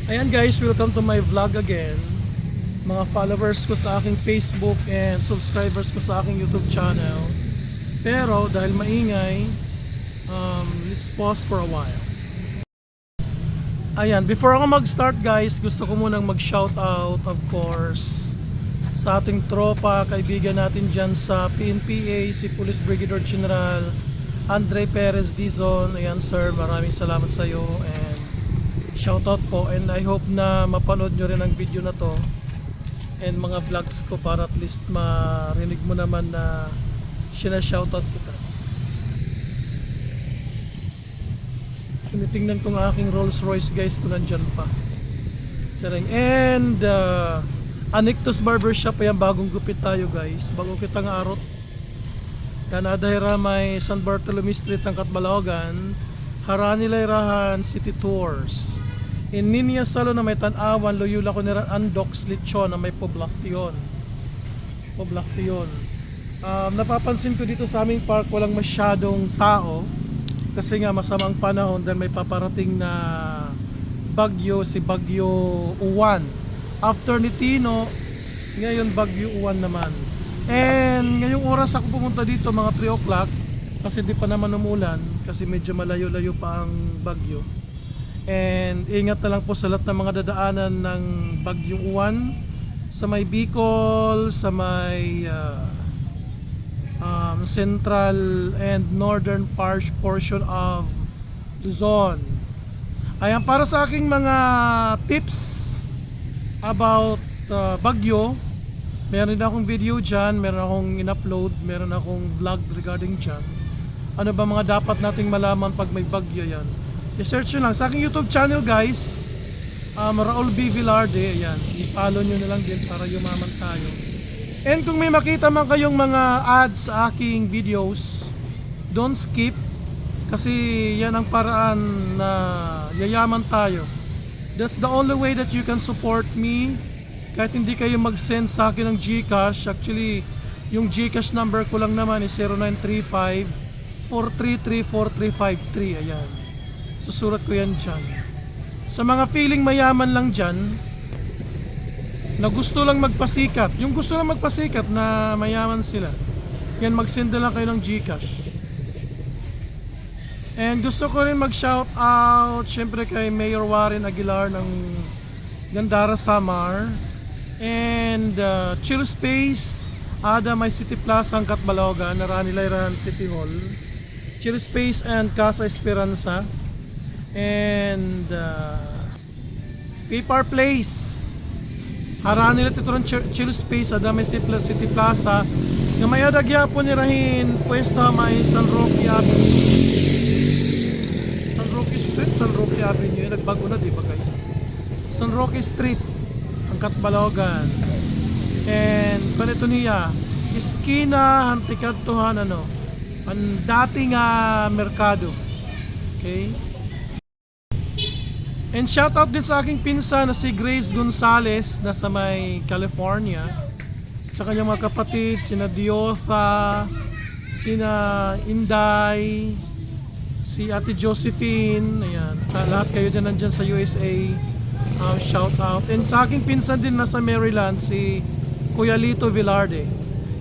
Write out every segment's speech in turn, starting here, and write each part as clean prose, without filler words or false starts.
Ayan guys, welcome to my vlog again. Mga followers ko sa aking Facebook and subscribers ko sa aking YouTube channel. Pero dahil maingay, let's pause for a while. Ayan, before ako mag-start guys, gusto ko munang mag-shoutout of course sa ating tropa, kaibigan natin dyan sa PNPA, si Police Brigadier General Andre Perez Dizon. Ayan sir, maraming salamat sa iyo and shoutout po, and I hope na mapanood nyo rin ang video na to and mga vlogs ko para at least marinig mo naman na shoutout kita. Tinitingnan ko ng aking Rolls Royce guys kung nandyan pa. And Anictus Barbershop, ayan, bagong gupit tayo guys, bago kitang arot. Kanadahira may San Bartolome Street ang Katbalogan, Harani Layrahan City Tours. In Ninya Salon na may Tanawan, Loyola Conera Andox Lechon na may poblasyon. Napapansin ko dito sa aming park walang masyadong tao kasi nga masamang panahon dahil may paparating na bagyo, si Bagyo Uwan. After ni Tino, ngayon Bagyo Uwan naman. And ngayong oras ako pumunta dito mga 3 o'clock kasi di pa naman umulan kasi medyo malayo-layo pa ang bagyo. And ingat na lang po sa lahat ng mga dadaanan ng Bagyong Uwan sa may Bicol, sa may central and northern portion of Luzon. Ayan, para sa aking mga tips about bagyo, meron din akong video dyan, meron akong in-upload, meron akong vlog regarding dyan. Ano ba mga dapat nating malaman pag may bagyo yan? I-search nyo lang sa aking YouTube channel guys, Raul B. Villarde. Ayan, i-follow nyo na lang din para yumaman tayo. And kung may makita man kayong mga ads sa aking videos, don't skip kasi yan ang paraan na yayaman tayo. That's the only way that you can support me. Kahit hindi kayo mag-send sa akin ng GCash, actually yung GCash number ko lang naman is 0935 4334353. Ayan, susurat ko yan dyan. Sa mga feeling mayaman lang dyan na gusto lang magpasikat, yung gusto lang magpasikat na mayaman sila, yan, mag-send na lang kayo ng GCash. And gusto ko rin mag-shout out syempre kay Mayor Warren Aguilar ng Gandara, Samar, and Chill Space Ada May City Plaza ang Katbalogan, Narani Layrahan City Hall, Chill Space and Casa Esperanza, and Pipar Place Harani Layrahan Chill Space Ada May City Plaza nga may adagya po nirahin pwesta may San Roque Avenue, San Roque Street, San Roque Avenue, nagbago na diba guys, San Roque Street ang Katbalogan. And ganito niya, iskina hantikadtuhan ang dating merkado. Okay? And shout out din sa aking pinsan na si Grace Gonzales na sa may California, sa kanyang mga kapatid, sina Diotha, sina Inday, si Ate Josephine. Ayan, lahat kayo din nandyan sa USA. Shout out. And sa aking pinsan din na sa Maryland, si Kuya Lito Villarde.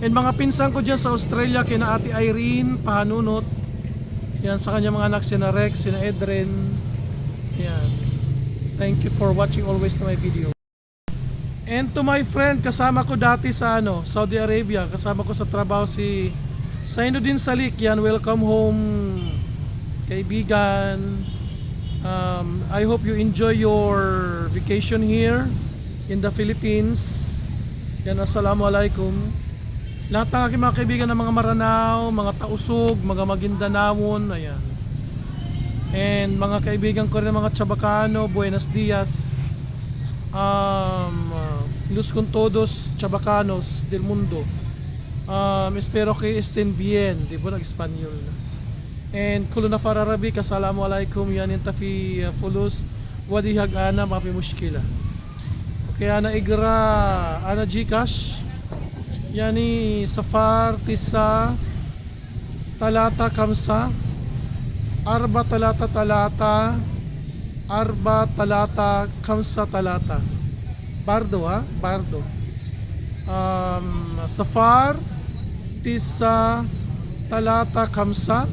And mga pinsan ko dyan sa Australia, kina Ate Irene Pahanunot. Yan, sa kanyang mga anak, sina Rex, sina Edren. Yan. Thank you for watching always to my video. And to my friend, kasama ko dati sa Saudi Arabia, kasama ko sa trabaho si Sainuddin Salik. Yan, welcome home kaibigan. I hope you enjoy your vacation here in the Philippines. Yan, assalamualaikum. Lahat ng aking mga kaibigan ng mga Maranao, mga Tausug, mga Maguindanawon, ayan. And mga kaibigan ko rin ng mga Chabacano, Buenos Dias, Luz con todos, Chabacanos del mundo. Espero que estén bien, di ba nag-Espanyol na. And kuluna fararabi, assalamualaikum, yan tafi fulus, wadihag ana, mapi mushkila. Kaya na igra ana GCash yani safar tisa talata kamsa arba talata talata Arba talata kamsa talata. Bardo ha, bardo. Safar tisa talata kamsa.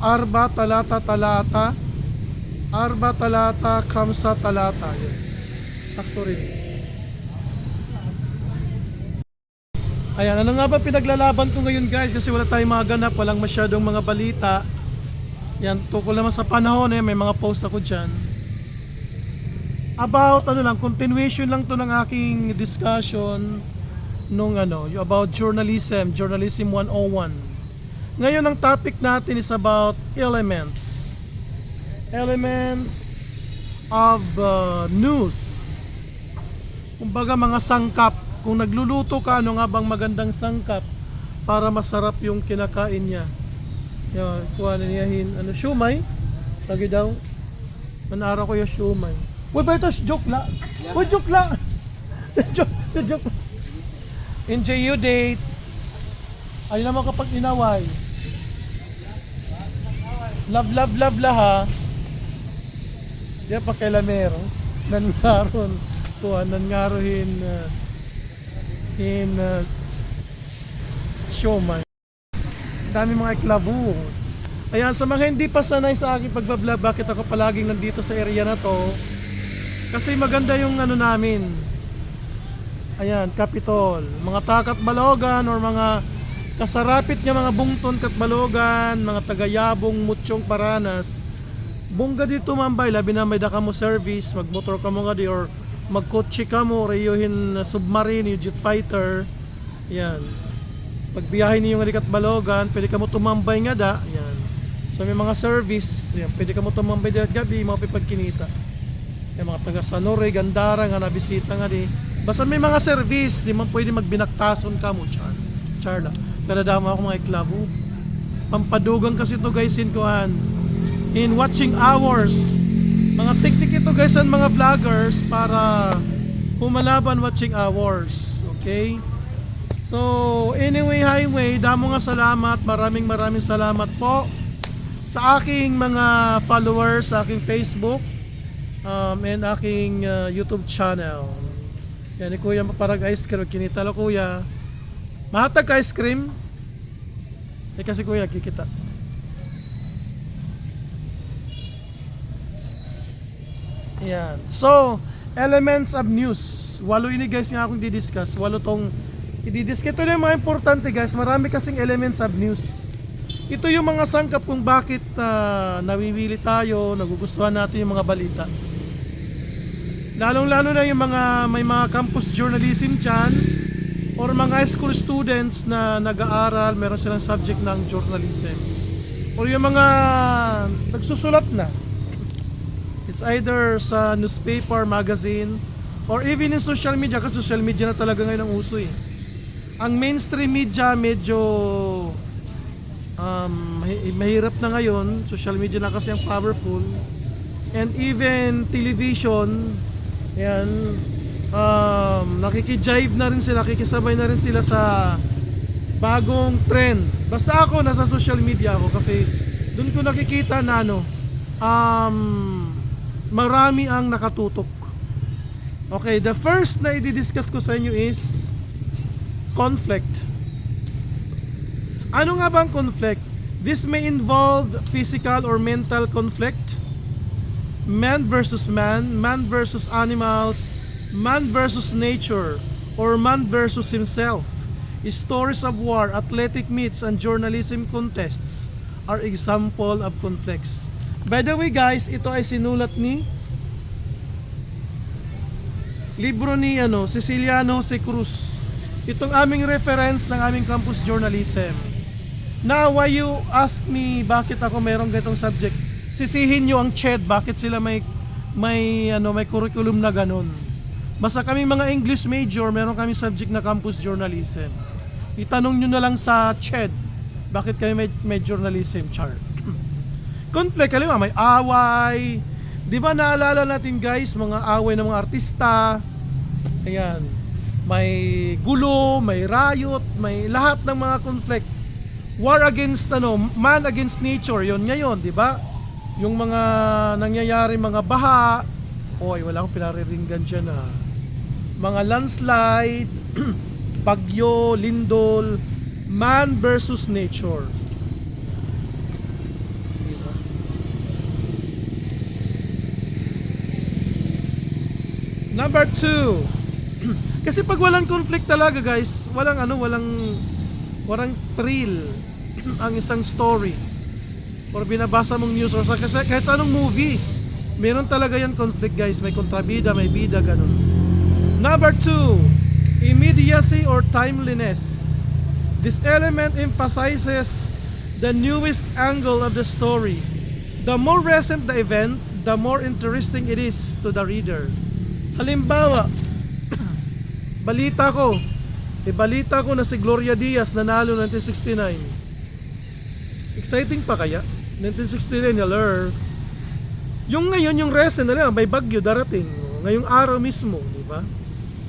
Arba talata talata. Arba talata kamsa talata. Yun. Sakto rin. Ayan, ano nga ba pinaglalaban ko ngayon guys? Kasi wala tayong mga ganap, walang masyadong mga balita. Yan, tukol naman sa panahon may mga post ako dyan. About, continuation lang to ng aking discussion nung about journalism, Journalism 101. Ngayon ang topic natin is about elements. Elements of news. Kumbaga mga sangkap. Kung nagluluto ka, ano nga bang magandang sangkap para masarap yung kinakain niya? Yan, kuha na niyahin. Siumay? Lagi daw. Manara ko yung siumay. Uy, ba ito? Joke la. Uy, joke la. Joke. Enjoy your date. Ay naman kapag inaway. Love la ha. Diyan pa kay Lamero. Nangaron. Kuha, nangarohin siomay. Dami mga iklabo. Ayan, sa mga hindi pa sanay sa aking pagbablog, bakit ako palaging nandito sa area na to? Kasi maganda yung namin. Ayan, Capitol. Mga takat balogan or mga kasarapit nga mga bungton kat balogan, mga tagayabong mutsyong paranas. Bungga dito mambay, labi na may daka mo service, magmotor ka mo nga di or magkotse ka mo, reyuhin submarine, yung jet fighter. Yan. Pagbiyahe niyo yung alikat balogan, pwede ka mo tumambay nga da. Yan. So may mga service, yan, pwede ka mo tumambay dito gabi, mga pipagkinita. Yan, mga taga Sanore, Gandara nga nabisita nga di. Basta may mga service, di man pwede magbinaktason ka mo, charla. Pero dama ako mga iklabo. Pampadugan kasi to guys in watching hours. Mga technique ito guys ang mga vloggers para humalaban watching hours. Okay? So, anyway, highway, damo nga salamat. Maraming salamat po sa aking mga followers sa aking Facebook and aking YouTube channel. Yan ni Kuya Maparag Ice Cream. Kinitalo Kuya. Mahatag ka ice cream? Kasi Kuya, kikita. Yan. So, elements of news. Walo ini guys nga akong didiscuss. Walo tong i-discuss. Ito na yung mga importante guys. Marami kasing elements of news. Ito yung mga sangkap kung bakit nawiwili tayo, nagugustuhan natin yung mga balita. Lalong-lalo na yung may mga campus journalism dyan or mga high school students na nag-aaral, meron silang subject ng journalism. Or yung mga nagsusulat na. It's either sa newspaper, magazine, or even in social media, kasi social media na talaga ngayon ang uso eh. Ang mainstream media medyo mahirap na ngayon. Social media na kasi ang powerful. And even television, yan, nakikijive na rin sila, nakikisabay na rin sila sa bagong trend. Basta ako, nasa social media ako kasi doon ko nakikita na marami ang nakatutok. Okay, the first na i-discuss ko sa inyo is conflict. Ano nga bang conflict? This may involve physical or mental conflict, man versus man, man versus animals, man versus nature, or man versus himself. Stories of war, athletic meets, and journalism contests are example of conflicts. By the way guys, ito ay sinulat ni libro ni Ceciliano C. Cruz. Itong aming reference ng aming campus journalism. Now, why you ask me bakit ako merong ganitong subject? Sisihin nyo ang CHED, bakit sila may curriculum na ganun. Basta kami mga English major, meron kami subject na campus journalism. Itanong nyo na lang sa CHED, bakit kami may journalism chart. Conflict, alam mo, may away. Di ba naalala natin guys, mga away ng mga artista. Ayan. May gulo, may riot, may lahat ng mga conflict. War against man against nature, yon ngayon, di ba? yung mga nangyayari, mga baha, oy, wala akong pinariringgan dyan ha. Mga landslide, bagyo, lindol, man versus nature. Diba? Number 2. Kasi pag walang conflict talaga guys, walang thrill ang isang story or binabasa mong news or kasi kahit sa anong movie meron talaga yan conflict guys, may kontrabida, may bida, ganun. Number 2, immediacy or timeliness. This element emphasizes the newest angle of the story. The more recent the event, the more interesting it is to the reader. Halimbawa, balita ko na si Gloria Diaz nanalo 1969. Exciting pa kaya? 1969, hello. Yung ngayon, yung recent na lang, may bagyo darating. Ngayong araw mismo, di ba?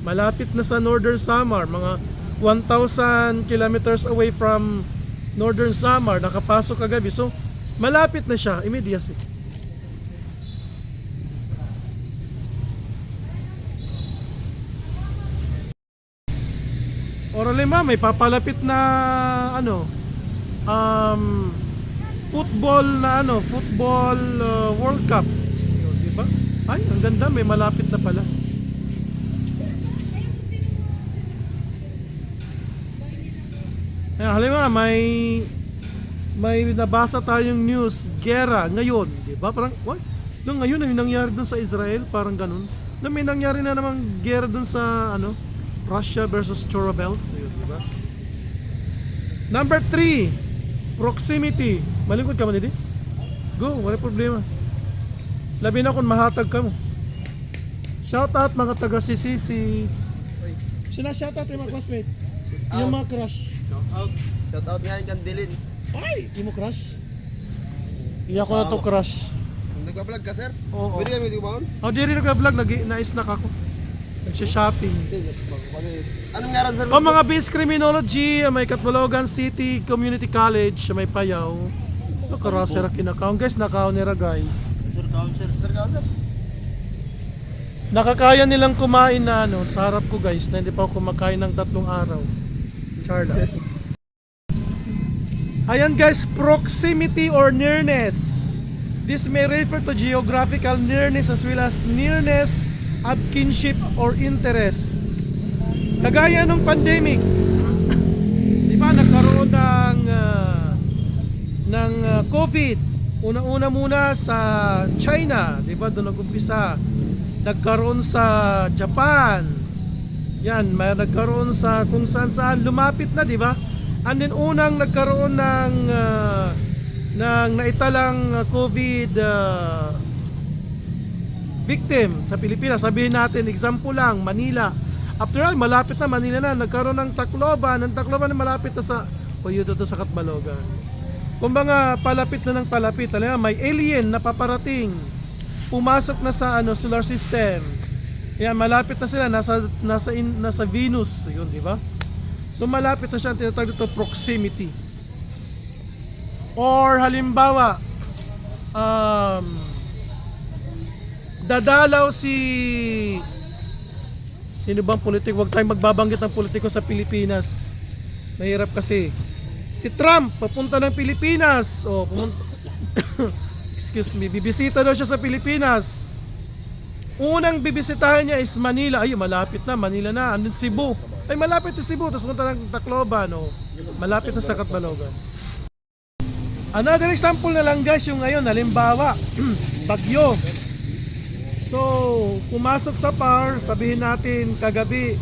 Malapit na sa Northern Samar, mga 1,000 kilometers away from Northern Samar, nakapasok kagabi. So, malapit na siya, immediacy. Or lima, may papalapit na football World Cup. Di ba? Ay, ang ganda, may malapit na pala. Halimbawa, may nabasa tayong news, gera ngayon, di ba? Parang, what? Nung ngayon, may nangyari dun sa Israel, parang ganun. Na may nangyari na namang gera dun sa, Russia versus Chora Belts, yun, di ba? Number 3, proximity. Malingkod ka man, hindi? Go, wala problema. Labi na kung mahatag ka mo. Shout out mga taga CCC. Shout out yung mga classmate. Yung mga crush. Shout out nga yung Kandilin. Ay! Di mo crush? Iya ko na to crush. Nagpa-vlog ka, sir? Oo. Pwede kami tumawon? Di rin nag-vlog, nag-snack ako. Nagsha-shopping. Anong ngaran, sir? Mga base criminology, may Catbalogan City Community College, may Payaw. Nakarasera kinakaon. Guys, nakaon nila guys. Sir, sir. Nakakaya nilang kumain na sa harap ko guys, na hindi pa ako kumakain ng 3 araw. Charla. Ayan guys, proximity or nearness. This may refer to geographical nearness as well as nearness of kinship or interest. Kagaya nung pandemic, di ba nagkaroon ng COVID. Una-una muna sa China, di ba doon nag-umpisa. Nagkaroon sa Japan. Yan, may nagkaroon sa kung saan lumapit na, di ba? And then unang nagkaroon ng naitalang COVID victim sa Pilipinas. Sabihin natin, example lang, Manila. After all, malapit na Manila na. Nagkaroon ng Tacloban. Ang Tacloban na malapit na sa dito sa Catbalogan. Kumbaga, palapit na ng palapit. Alam mo, may alien na paparating. Pumasok na sa solar system. Yan, malapit na sila. Nasa Venus. Yun, di ba? So, malapit na siya. Tinatawag dito proximity. Or, halimbawa, dadalaw sino bang politiko? Huwag tayong magbabanggit ng politiko sa Pilipinas. Mahirap kasi. Si Trump, papunta ng Pilipinas. Excuse me, bibisita daw siya sa Pilipinas. Unang bibisitahin niya is Manila. Ay, malapit na, Manila na. Andun Cebu. Ay, malapit na Cebu. Tapos punta ng Tacloban. Malapit na sa Catbalogan. Another example na lang guys, yung ngayon, halimbawa, bagyo. So, pumasok sa PAR, sabihin natin kagabi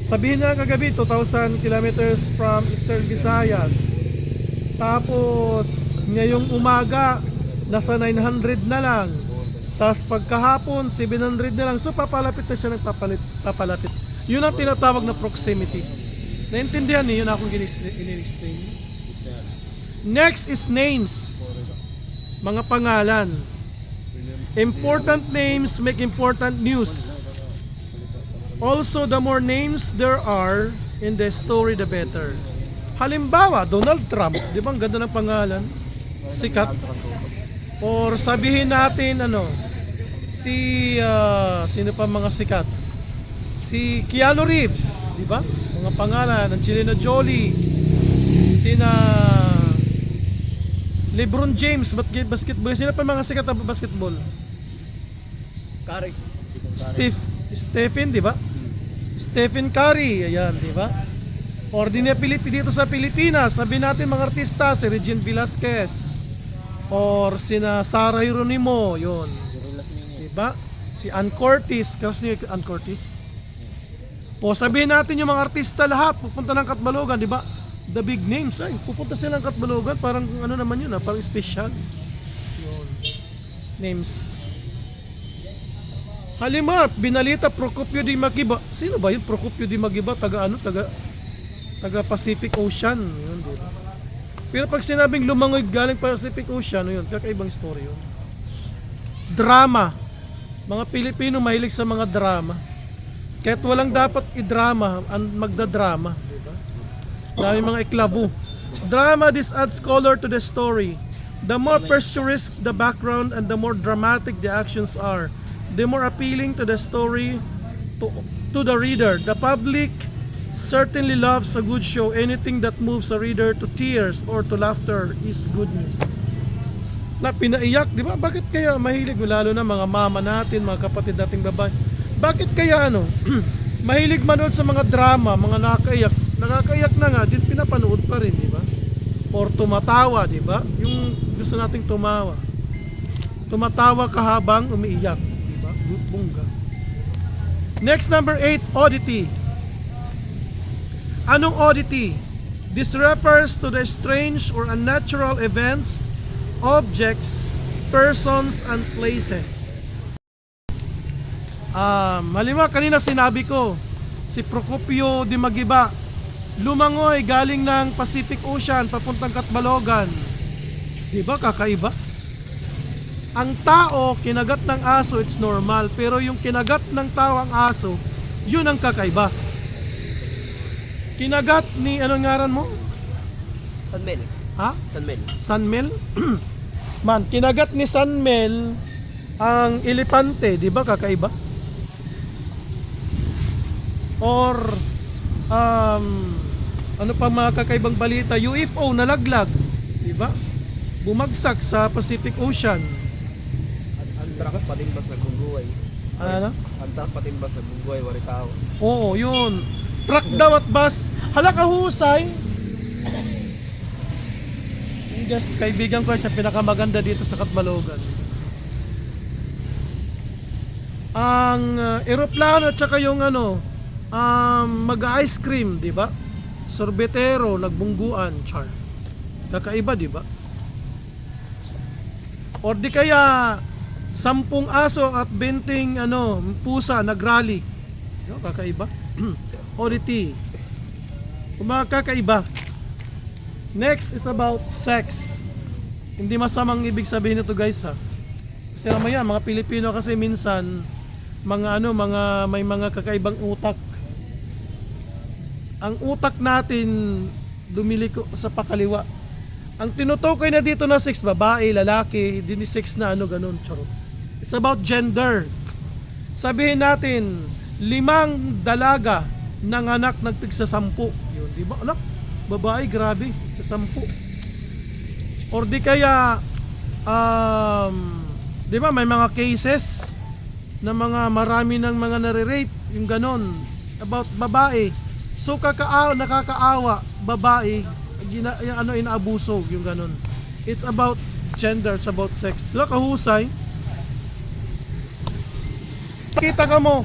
2,000 kilometers from Eastern Visayas. Tapos, ngayong umaga, nasa 900 na lang. Tapos pagkahapon, 700 na lang. So, papalapit na siya ng papalapit. Yun ang tinatawag na proximity. Naintindihan niyo? Yun akong in-explain. Next is names. Mga pangalan. Important names make important news. Also, the more names there are in the story, the better. Halimbawa, Donald Trump. Di ba ang ganda ng pangalan? Sikat. Or sabihin natin ano, si sino pa mga sikat? Si Keanu Reeves, di ba? Mga pangalan, Angelina Jolie, sina LeBron James, basketball, sino pa mga sikat na basketball? Curry. Stephen, di ba? Stephen Curry, ayan, di ba? Or dito sa Pilipinas, sabi natin mga artista, si Regine Velasquez, or sina Sarah Geronimo, yun. Di ba? Si Ann Curtis, kasi ni Ann Curtis. O sabihin natin yung mga artista lahat, pupunta ng Katbalogan, di ba? The big names, ay, pupunta sila ng Katbalogan, parang ano naman yun, parang special. Yun. Names. Halimbawa, binalita Procopio di Magiba. Sino ba yun? Procopio di Magiba, taga Pacific Ocean. Yun, di ba? Pero pag sinabing lumangoy galing Pacific Ocean, yun, kakaibang story yun. Drama. Mga Pilipino mahilig sa mga drama. Kahit walang dapat i-drama, magda-drama. Di ba? Dami mga iklabo. Drama, this adds color to the story. The more picturesque the background and the more dramatic the actions are, the more appealing to the story to the reader. The public certainly loves a good show. Anything that moves a reader to tears or to laughter is good news. Na pinaiyak, di ba? Bakit kaya mahilig, lalo na mga mama natin, mga kapatid nating babae? Bakit kaya mahilig manood sa mga drama, mga nakakaiyak? Nakakaiyak na nga, din pinapanood pa rin, di ba? Or tumatawa, di ba? Yung gusto nating tumawa. Tumatawa ka habang umiiyak, di ba? Bungga. Next, number 8, oddity. Anong oddity? This refers to the strange or unnatural events, objects, persons, and places. Halimbawa, kanina sinabi ko, si Procopio di Magiba, lumangoy galing ng Pacific Ocean papuntang Katbalogan. Di ba kakaiba? Ang tao, kinagat ng aso, it's normal. Pero yung kinagat ng tao ang aso, yun ang kakaiba. Kinagat ni, anong ngaran mo? Sanmel. Ha? Sanmel. Sanmel? Man, kinagat ni Sanmel ang elepante, di ba kakaiba? Or ano pa mga kakaibang balita, UFO nalaglag, di ba? Bumagsak sa Pacific Ocean. Ang truck patimbas na gungguay. Ano? Ang truck patimbas na gungguay, wari tao. Oo, yun. Truck daw at bus. Hala kahusay. Just kaibigan ko siya, pinakamaganda dito sa Katbalogan. Ang eroplano at saka yung mag-ice cream, di ba? Sorbetero, nagbungguan, char. Kakaiba, di ba? Or di kaya 10 aso at 20 pusa nagrally. Yo, kakaiba. Oddity. Kakaiba. Next is about sex. Hindi masamang ibig sabihin nito, guys, ha. Kasi mamaya mga Pilipino kasi minsan may mga kakaibang utak. Ang utak natin dumiliko sa pakaliwa. Ang tinutukoy na dito na sex, babae, lalaki, din sex na ganun, charot. It's about gender. Sabihin natin, 5 dalaga nanganak nagtigsa 10. Yun, di ba? Anak, babae, grabe, sa 10. Or di kaya, di ba, may mga cases na marami ng mga nare-rape, yung ganon, about babae. So nakakaawa, babae, inaabuso, yung ganon. It's about gender, it's about sex. Sila kahusay. Kita ka mo.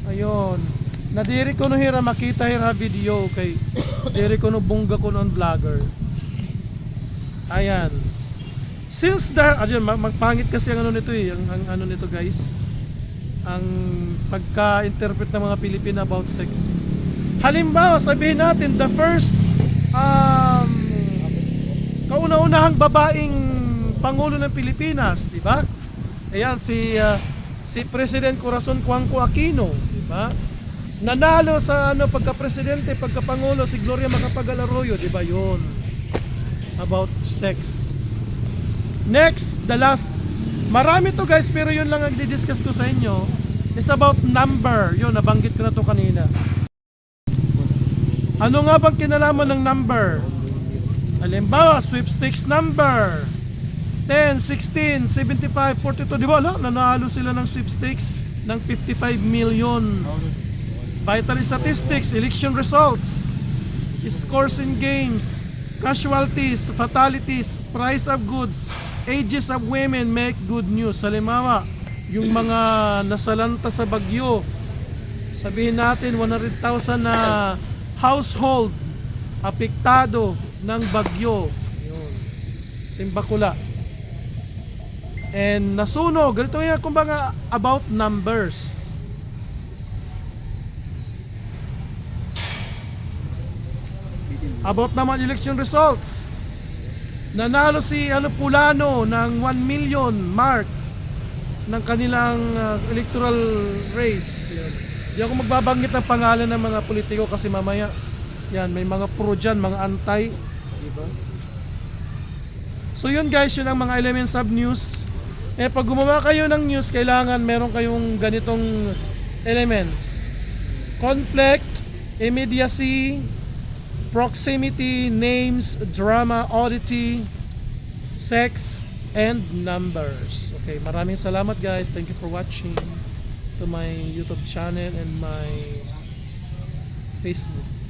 Ayun. Nadiri ko no hira makita hira video kay diri ko no bungga ko non vlogger. Ayan. Since magpangit kasi ang nito ang nito, guys. Ang pagka-interpret ng mga Pilipino about sex. Halimbawa, sabihin natin the first kauna-unahang babaeng pangulo ng Pilipinas, di ba? Ayan si President Corazon Cuanco Aquino, di ba? Nanalo sa pagka-presidente, pagka-pangulo si Gloria Macapagal Arroyo, di ba? 'Yon. About sex. Next, the last. Marami to guys, pero yun lang ang di-discuss ko sa inyo. It's about number. Yun, nabanggit ko na to kanina. Ano nga bang kinalaman ng number? Halimbawa, sweepstakes number 10, 16, 75, 42. Di ba? Nanalo sila ng sweepstakes ng 55 million. Vital statistics, election results, scores in games, casualties, fatalities, price of goods, ages of women make good news. Halimbawa, yung mga nasalanta sa bagyo, sabihin natin 100,000 na household apektado ng bagyo. Yun. Simbakula. And nasunog. Ganito yan, kumbaga, about numbers. About naman election results. Nanalo si Pulano ng 1 million mark ng kanilang electoral race. Yan. Di ako magbabanggit ng pangalan ng mga politiko kasi mamaya yan, may mga pro dyan, mga anti. Diba? So yun guys, yun ang mga elements of news. Pag gumawa kayo ng news, kailangan meron kayong ganitong elements. Conflict, immediacy, proximity, names, drama, oddity, sex, and numbers. Okay, maraming salamat guys. Thank you for watching to my YouTube channel and my Facebook.